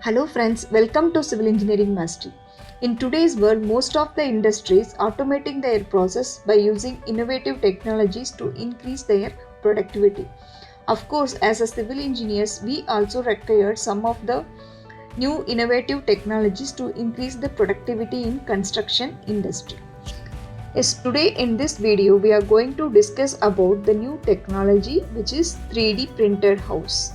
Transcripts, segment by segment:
Hello friends, welcome to Civil Engineering Mastery. In today's world, most of the industries automating their process by using innovative technologies to increase their productivity. Of course, as a civil engineers, we also require some of the new innovative technologies to increase the productivity in construction industry. Yes, today in this video we are going to discuss about the new technology which is 3D printed house.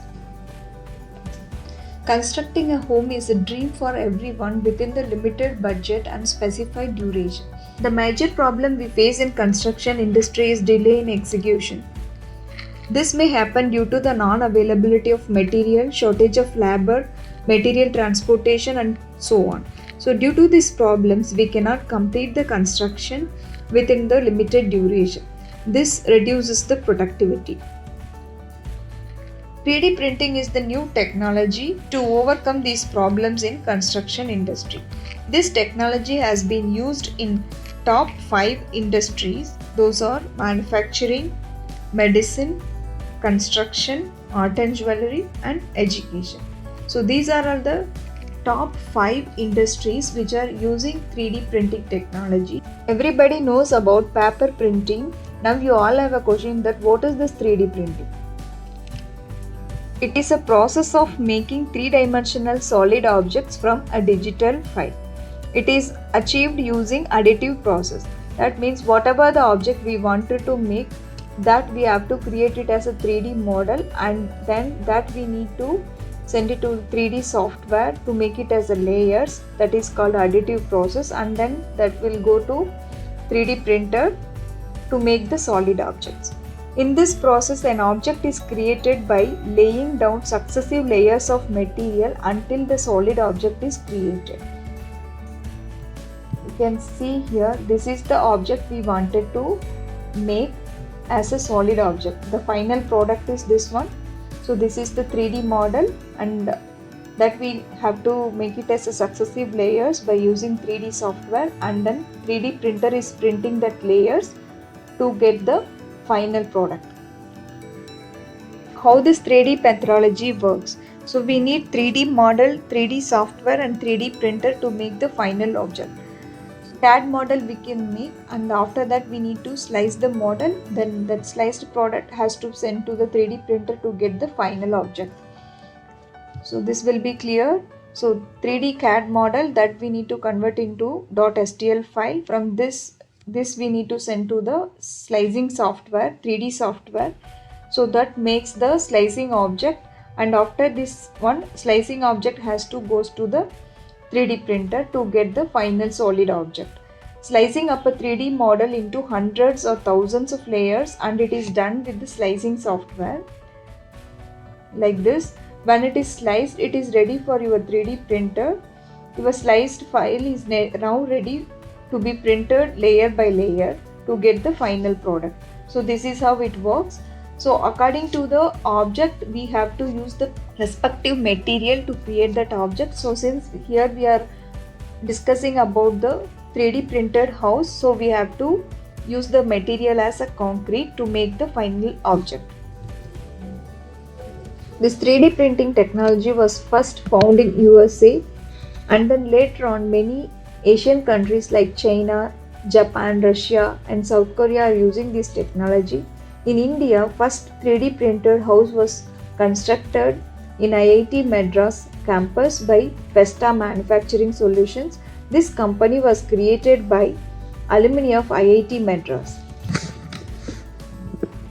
Constructing a home is a dream for everyone within the limited budget and specified duration. The major problem we face in construction industry is delay in execution. This may happen due to the non-availability of material, shortage of labor, material transportation and so on. So due to these problems, we cannot complete the construction within the limited duration. This reduces the productivity. 3D printing is the new technology to overcome these problems in construction industry. This technology has been used in top 5 industries. Those are manufacturing, medicine, construction, art and jewelry and education. So these are all the top 5 industries which are using 3D printing technology. Everybody knows about paper printing. Now you all have a question that what is this 3D printing? It is a process of making three-dimensional solid objects from a digital file. It is achieved using additive process. That means whatever the object we wanted to make, that we have to create it as a 3D model and then that we need to send it to 3D software to make it as a layers. That is called additive process, and then that will go to 3D printer to make the solid objects. In this process, an object is created by laying down successive layers of material until the solid object is created. You can see here, this is the object we wanted to make as a solid object. The final product is this one. So this is the 3D model, and that we have to make it as a successive layers by using 3D software, and then 3D printer is printing that layers to get the final product. How this 3D methodology works. So we need 3D model, 3D software and 3D printer to make the final object. CAD model we can make, and after that we need to slice the model, then that sliced product has to send to the 3D printer to get the final object. So this will be clear. So 3D CAD model that we need to convert into .stl file. From this we need to send to the slicing software, 3D software. So that makes the slicing object, and after this one slicing object has to goes to the 3D printer to get the final solid object. Slicing up a 3D model into hundreds or thousands of layers, and it is done with the slicing software like this. When it is sliced, it is ready for your 3D printer. Your sliced file is now ready to be printed layer by layer to get the final product. So this is how it works. So according to the object, we have to use the respective material to create that object. So since here we are discussing about the 3D printed house, so we have to use the material as a concrete to make the final object. This 3D printing technology was first found in USA, and then later on many Asian countries like China, Japan, Russia and South Korea are using this technology. In India, first 3D printed house was constructed in IIT Madras campus by Vesta Manufacturing Solutions. This company was created by alumni of IIT Madras.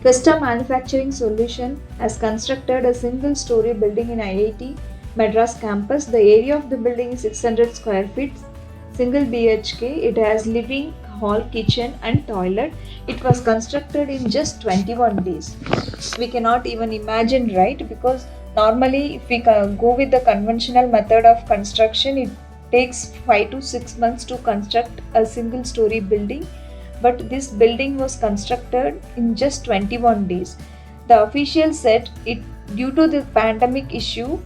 Vesta Manufacturing Solution has constructed a single-story building in IIT Madras campus. The area of the building is 600 square feet, single BHK. It has living hall, kitchen and toilet. It was constructed in just 21 days. We cannot even imagine, right? Because normally if we go with the conventional method of construction, it takes 5 to 6 months to construct a single-story building. But this building was constructed in just 21 days. The official said it due to the pandemic issue,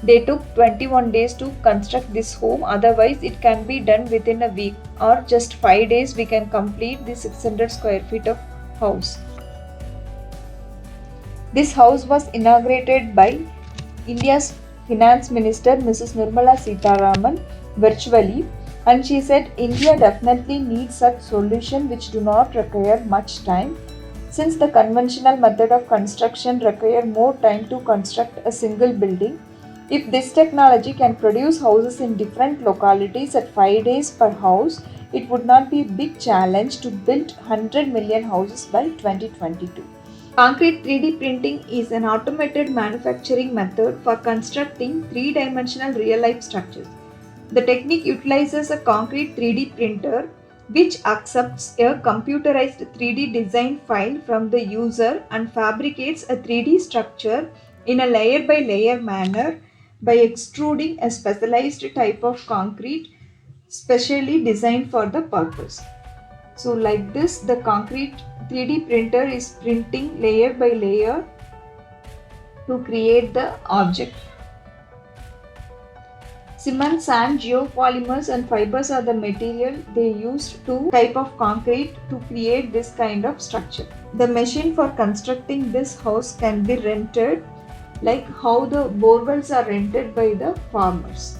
they took 21 days to construct this home. Otherwise, it can be done within a week, or just 5 days we can complete the 600 square feet of house. This house was inaugurated by India's Finance Minister Mrs. Nirmala Sitharaman virtually, and she said India definitely needs such solution which do not require much time, since the conventional method of construction require more time to construct a single building. If this technology can produce houses in different localities at 5 days per house, it would not be a big challenge to build 100 million houses by 2022. Concrete 3D printing is an automated manufacturing method for constructing three-dimensional real-life structures. The technique utilizes a concrete 3D printer which accepts a computerized 3D design file from the user and fabricates a 3D structure in a layer by layer manner by extruding a specialized type of concrete specially designed for the purpose. So like this, the concrete 3D printer is printing layer by layer to create the object. Cement, sand, geopolymers and fibers are the material they used to type of concrete to create this kind of structure. The machine for constructing this house can be rented, like how the borewells are rented by the farmers.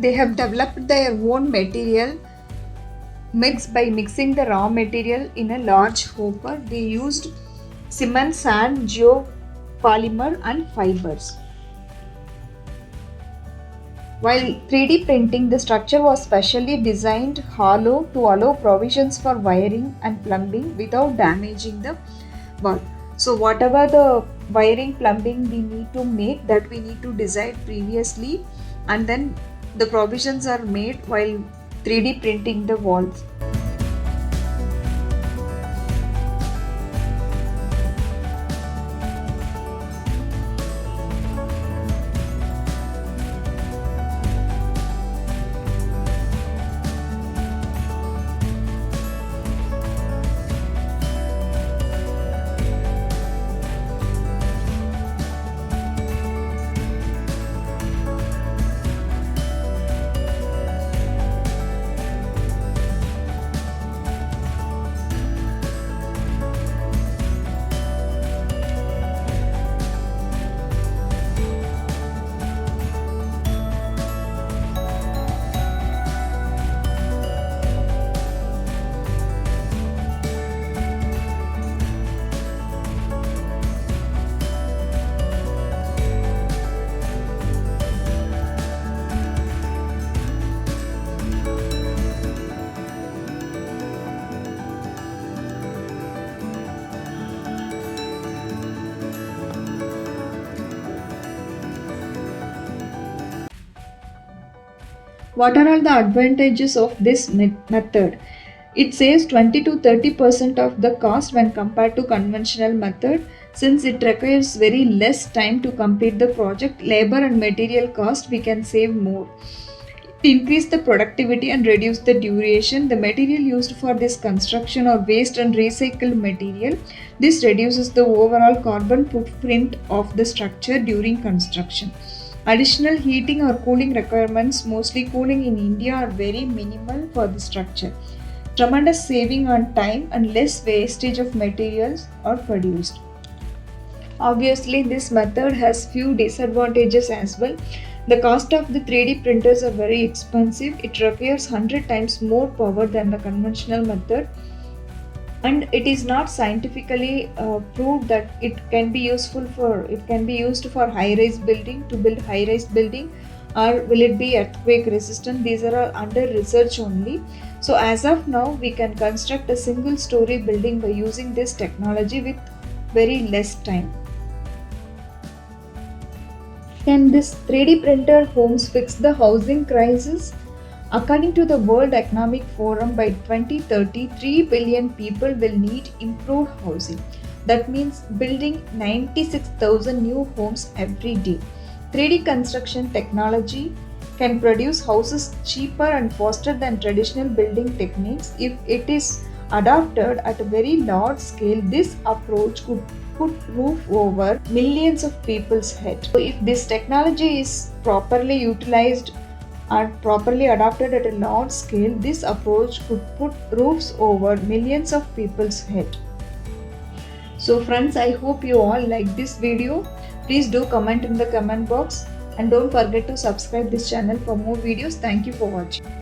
They have developed their own material mix by mixing the raw material in a large hopper. They used cement, sand, geopolymer and fibers. While 3D printing, the structure was specially designed hollow to allow provisions for wiring and plumbing without damaging the wall. So whatever the wiring plumbing we need to make, that we need to decide previously, and then the provisions are made while 3D printing the walls. What are all the advantages of this method? It saves 20 to 30% of the cost when compared to conventional method, since it requires very less time to complete the project. Labor and material cost we can save more. To increase the productivity and reduce the duration, the material used for this construction are waste and recycled material. This reduces the overall carbon footprint of the structure during construction. Additional heating or cooling requirements, mostly cooling in India, are very minimal for the structure. Tremendous saving on time and less wastage of materials are produced. Obviously, this method has few disadvantages as well. The cost of the 3D printers are very expensive. It requires 100 times more power than the conventional method, and it is not scientifically proved that it can be used for high rise building, to build high rise building, or will it be earthquake resistant. These are all under research only. So as of now, we can construct a single story building by using this technology with very less time. Can this 3D printer homes fix the housing crisis? According to the World Economic Forum, by 2030, 3 billion people will need improved housing. That means building 96,000 new homes every day. 3D construction technology can produce houses cheaper and faster than traditional building techniques if it is adopted at a very large scale, this approach could put roof over millions of people's head. So if this technology is properly utilized and properly adopted at a large scale, this approach could put roofs over millions of people's head. So friends, I hope you all like this video. Please do comment in the comment box and don't forget to subscribe this channel for more videos. Thank you for watching.